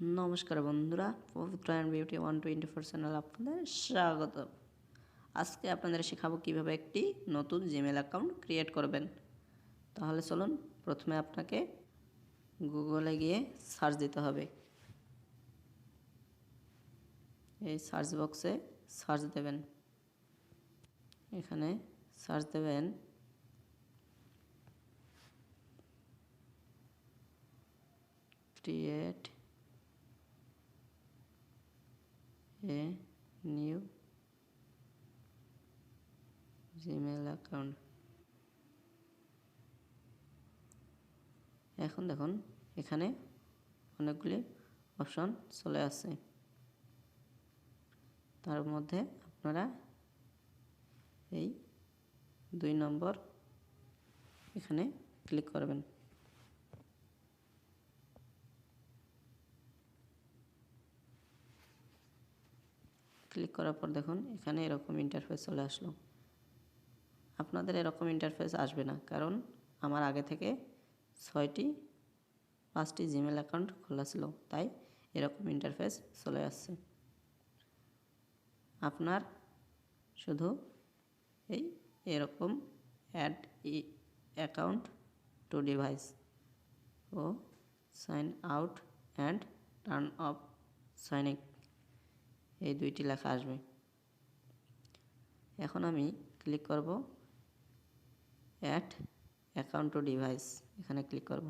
নমস্কার বন্ধুরা, পবিত্র অ্যান্ড বিউটি 124 চ্যানেল আপনাদের স্বাগত। আজকে আপনাদের শেখাবো কিভাবে একটি নতুন জিমেল অ্যাকাউন্ট ক্রিয়েট করবেন। তাহলে চলুন, প্রথমে আপনাকে গুগলে গিয়ে সার্চ দিতে হবে। এই সার্চ বক্সে সার্চ দেবেন, এখানে সার্চ দেবেন create a new Gmail account. এখন দেখুন এখানে অনেকগুলি অপশন চলে আসছে, তার মধ্যে আপনারা এই 2 নম্বর এখানে ক্লিক করবেন। ক্লিক করার পর দেখুন এখানে এরকম ইন্টারফেস চলে আসলো। আপনাদের এরকম ইন্টারফেস আসবে না, কারণ আমার আগে থেকে 5টি জিমেল অ্যাকাউন্ট খোলা ছিল, তাই এরকম ইন্টারফেস চলে আসছে। আপনার শুধু এরকম অ্যাড অ্যাকাউন্ট টু ডিভাইস ও sign out and turn off signing এই 2টি লেখা আসবে। এখন আমি ক্লিক করব অ্যাড অ্যাকাউন্ট টু ডিভাইস, এখানে ক্লিক করব।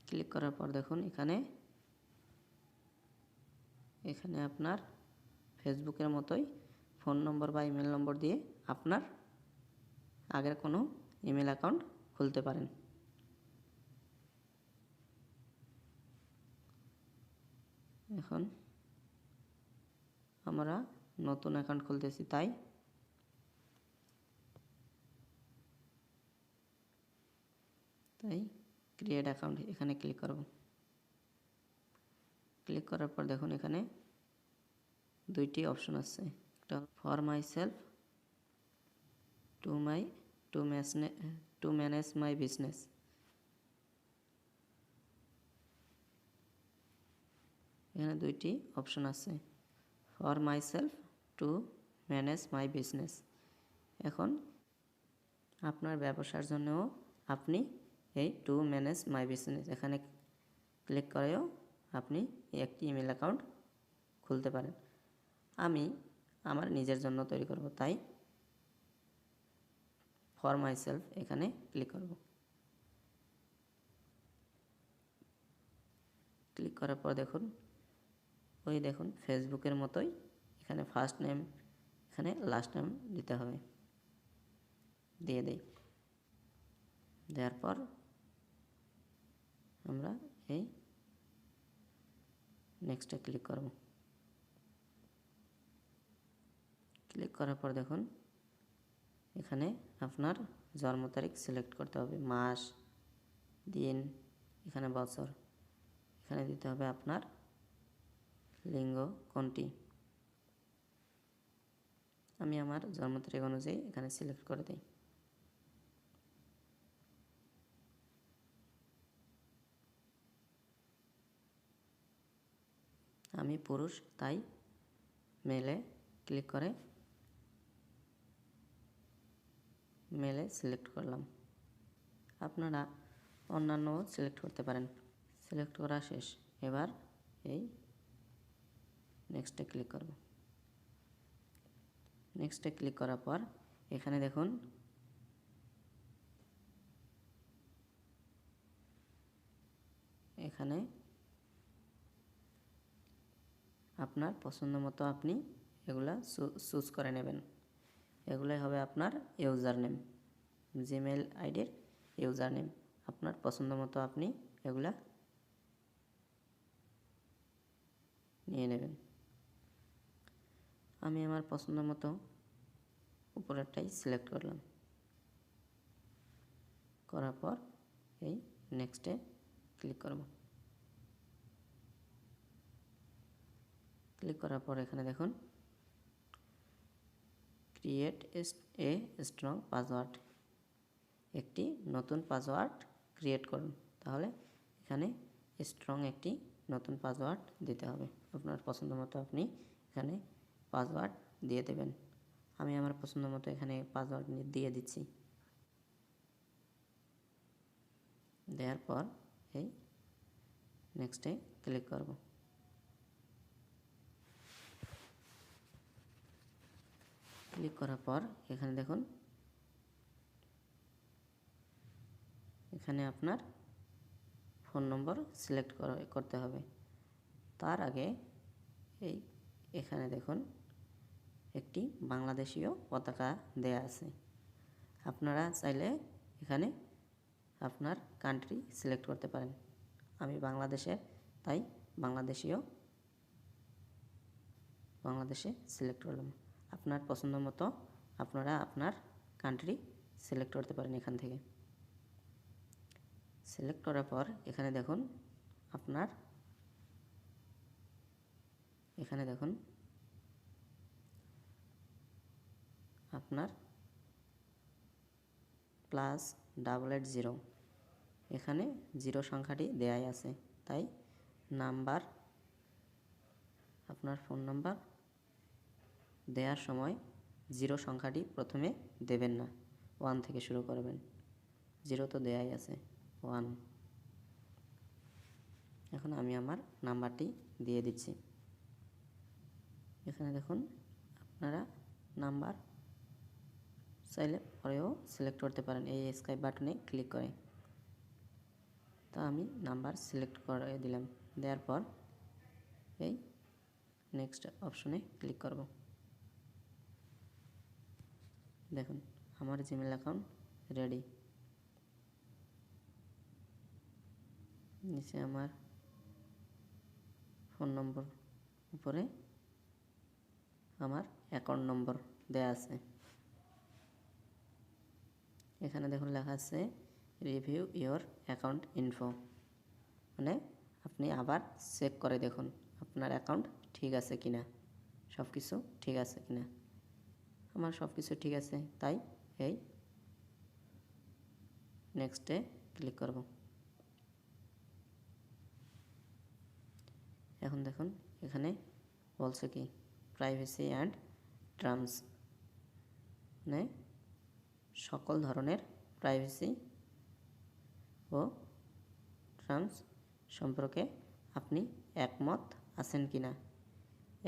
ক্লিক করার পর দেখুন এখানে আপনার ফেসবুকের মতোই ফোন নম্বর বা ইমেল নম্বর দিয়ে আপনার আগের কোনো ইমেল অ্যাকাউন্ট খুলতে পারেন। এখন আমরা নতুন অ্যাকাউন্ট খুলতেছি, তাই ক্রিয়েট অ্যাকাউন্ট এখানে ক্লিক করব। ক্লিক করার পর দেখুন এখানে 2টি অপশন আছে, একটা for my self, to manage my business. এখানে 2টি অপশন আছে, for my self, to manage my business. এখন আপনার ব্যবসার জন্যও আপনি এই টু ম্যানেজ মাই বিজনেস এখানে ক্লিক করেও আপনি একটি ইমেল অ্যাকাউন্ট খুলতে পারেন। আমি আমার নিজের জন্য তৈরি করব, তাই ফর মাই সেলফ এখানে ক্লিক করব। ক্লিক করার পর দেখুন দেখুন ফেসবুকের মতোই এখানে ফার্স্ট নেম, এখানে লাস্ট নেম দিতে হবে। দিয়ে দেই, দেওয়ার পর আমরা এই নেক্সটে ক্লিক করব। ক্লিক করার পর দেখুন এখানে আপনার জন্ম তারিখ সিলেক্ট করতে হবে, মাস, দিন, এখানে বছর, এখানে দিতে হবে আপনার লিঙ্গ কোনটি। আমি আমার জন্ম তারিখ অনুযায়ী এখানে সিলেক্ট করে দিই। আমি পুরুষ, তাই মেলে ক্লিক করে মেলে সিলেক্ট করলাম। আপনারা অন্যান্যও সিলেক্ট করতে পারেন। সিলেক্ট করা শেষ, এবার এই নেক্সটে ক্লিক করব। নেক্সটে ক্লিক করার পর এখানে দেখুন এখানে আপনার পছন্দ মতো আপনি এগুলা চুজ করে নেবেন। এগুলাই হবে আপনার ইউজার নেম, জিমেল আইডির ইউজার নেম। আপনার পছন্দ মতো আপনি এগুলা নিয়ে নেবেন। আমি আমার পছন্দ মতো উপরেরটাই সিলেক্ট করলাম। করার পর এই নেক্সটে ক্লিক করব। ক্লিক করার পর এখানে দেখুন ক্রিয়েট এ স্ট্রং পাসওয়ার্ড, একটি নতুন পাসওয়ার্ড ক্রিয়েট করুন। তাহলে এখানে স্ট্রং একটি নতুন পাসওয়ার্ড দিতে হবে। আপনার পছন্দ মতো আপনি এখানে পাসওয়ার্ড দিয়ে দেবেন। আমি আমার পছন্দ মতো এখানে পাসওয়ার্ড দিয়ে দিচ্ছি। দেওয়ার পর এই নেক্সটে ক্লিক করব। ক্লিক করার পর এখানে দেখুন, এখানে আপনার ফোন নম্বর সিলেক্ট করতে হবে। তার আগে এখানে দেখুন একটি বাংলাদেশীয় পতাকা দেয়া আছে। আপনারা চাইলে এখানে আপনার কান্ট্রি সিলেক্ট করতে পারেন। আমি বাংলাদেশে, তাই বাংলাদেশে সিলেক্ট করলাম। আপনার পছন্দ মতো আপনারা আপনার কান্ট্রি সিলেক্ট করতে পারেন। এখান থেকে সিলেক্ট করার পর এখানে দেখুন আপনার +880 এখানে 0 সংখ্যাটি দেয়াই আছে। তাই আপনার ফোন নাম্বার দেওয়ার সময় 0 সংখ্যাটি প্রথমে দেবেন না, 1 থেকে শুরু করবেন। 0 তো দেয়াই আছে, 1। এখন আমি আমার নাম্বারটি দিয়ে দিচ্ছি। এখানে দেখুন আপনারা নাম্বার চাইলে পরেও সিলেক্ট করতে পারেন এই স্কাইপ বাটনে ক্লিক করে। তো আমি নাম্বার সিলেক্ট করে দিলাম। দেওয়ার পর এই নেক্সট অপশনে ক্লিক করব। দেখুন আমার জিমেল অ্যাকাউন্ট রেডি। নিচে আমার ফোন নম্বর, উপরে আমার অ্যাকাউন্ট নম্বর দেয়া আছে। এখানে দেখুন লেখা আছে রিভিউ ইওর অ্যাকাউন্ট ইনফো, মানে আপনি আবার চেক করে দেখুন আপনার অ্যাকাউন্ট ঠিক আছে কিনা, সব কিছু ঠিক আছে কিনা। আমার সব কিছু ঠিক আছে, তাই এই নেক্সটে ক্লিক করব। এখন দেখুন এখানে বলছে কি প্রাইভেসি অ্যান্ড টার্মস, মানে সকল ধরনের প্রাইভেসি ও টার্মস সম্পর্কে আপনি একমত আছেন কিনা।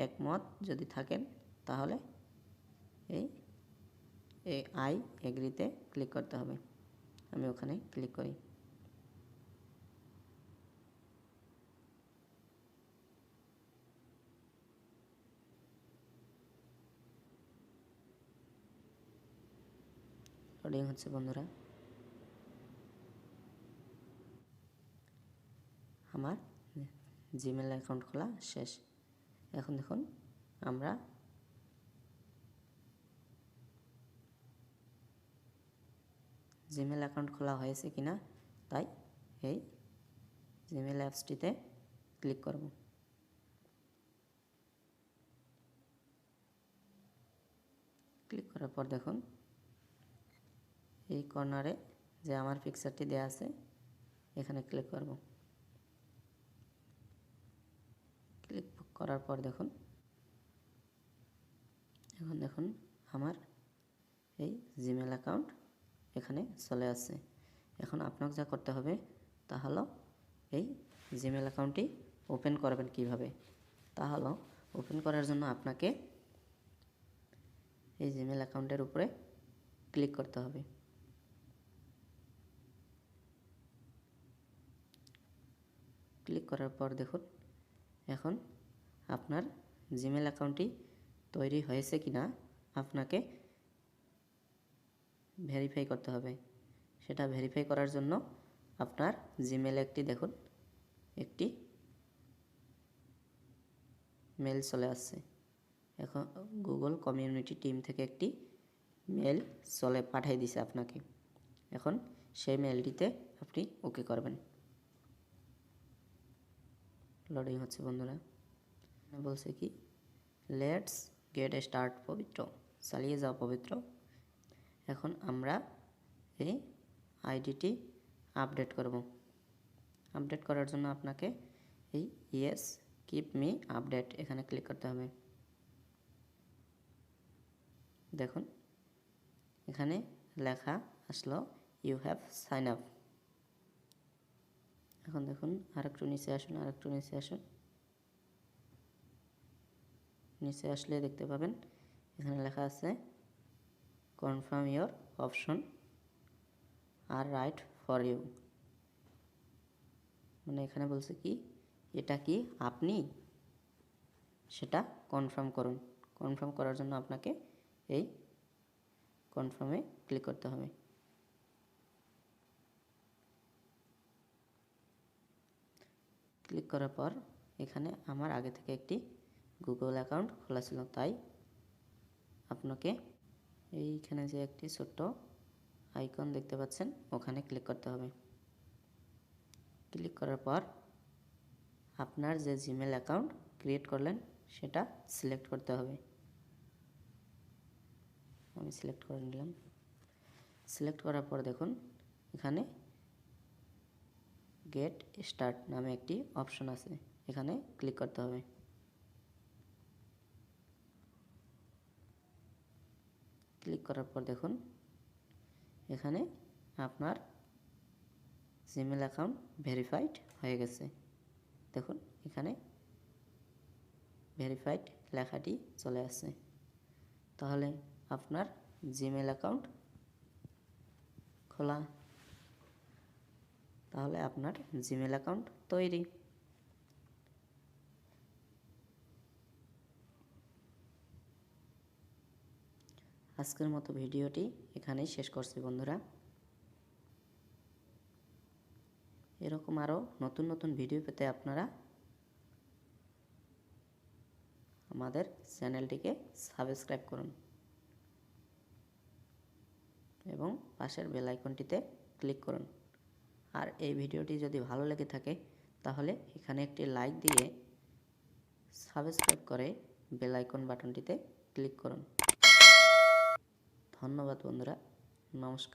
একমত যদি থাকেন তাহলে এই আই এগ্রিতে ক্লিক করতে হবে। আমি ওখানে ক্লিক করি। লোডিং হচ্ছে বন্ধুরা। আমার জিমেল অ্যাকাউন্ট খোলা শেষ। এখন দেখুন আমরা জিমেল অ্যাকাউন্ট খোলা হয়েছে কিনা, তাই এই জিমেল অ্যাপসটিতে ক্লিক করব। ক্লিক করার পর দেখুন এই কর্নারে যে আমার পিকচারটি দেওয়া আছে এখানে ক্লিক করব। ক্লিক করার পর দেখুন এখন দেখুন আমার এই জিমেল অ্যাকাউন্ট এখানে চলে আসছে। এখন আপনাকে যা করতে হবে তা হলো এই জিমেল অ্যাকাউন্টটি ওপেন করবেন কিভাবে। তা হলো ওপেন করার জন্য আপনাকে এই জিমেল অ্যাকাউন্টের উপরে ক্লিক করতে হবে। ক্লিক করার পর দেখুন এখন আপনার জিমেল অ্যাকাউন্টটি তৈরি হয়েছে কিনা আপনাকে ভেরিফাই করতে হবে। সেটা ভেরিফাই করার জন্য আপনার জিমেলে একটি মেল চলে আসছে। এখন গুগল কমিউনিটি টিম থেকে একটি মেল পাঠিয়ে দিছে আপনাকে। এখন সেই মেলটিতে আপনি ওকে করবেন। লোডিং হচ্ছে বন্ধুরা। বলছে কি লেটস গেট স্টার্ট পবিত্র। চালিয়ে যাও পবিত্র। এখন আমরা এই আইডিটি আপডেট করব। আপডেট করার জন্য আপনাকে এই ইয়েস কিপ মি আপডেট এখানে ক্লিক করতে হবে। দেখুন এখানে লেখা আসলো ইউ হ্যাভ সাইন আপ। এখন দেখুন আরেকটু নিচে আসুন, আরেকটু নিচে আসুন। নিচে আসলে দেখতে পাবেন এখানে লেখা আছে confirm your option are right for you. মানে এখানে বলছে কি এটা কি আপনি, সেটা কনফার্ম করুন। কনফার্ম করার জন্য আপনাকে এই কনফার্মে ক্লিক করতে হবে। ক্লিক করার পর এখানে আমার আগে থেকে একটি গুগল অ্যাকাউন্ট খোলা ছিল, তাই আপনাকে এইখানে যে একটি ছোট্ট আইকন দেখতে পাচ্ছেন ওখানে ক্লিক করতে হবে। ক্লিক করার পর আপনার যে জিমেল অ্যাকাউন্ট ক্রিয়েট করলেন সেটা সিলেক্ট করতে হবে। আমি সিলেক্ট করে নিলাম। সিলেক্ট করার পর দেখুন এখানে গেট স্টার্ট নামে একটি অপশন আছে, এখানে ক্লিক করতে হবে। ক্লিক করার পর দেখুন এখানে আপনার জিমেল অ্যাকাউন্ট ভেরিফাইড হয়ে গেছে। দেখুন এখানে ভেরিফাইড লেখাটি চলে আসছে। তাহলে আপনার জিমেল অ্যাকাউন্ট খোলা, তাহলে আপনার জিমেল অ্যাকাউন্ট তৈরি। আজকের মতো ভিডিওটি এখানেই শেষ করছি বন্ধুরা। এরকম আরও নতুন নতুন ভিডিও পেতে আপনারা আমাদের চ্যানেলটিকে সাবস্ক্রাইব করুন এবং পাশের বেল আইকনটিতে ক্লিক করুন। আর এই ভিডিওটি যদি ভালো লেগে থাকে তাহলে এখানে একটি লাইক দিয়ে সাবস্ক্রাইব করে বেল আইকন বাটনটিতে ক্লিক করুন। ধন্যবাদ বন্ধুরা, নমস্কার।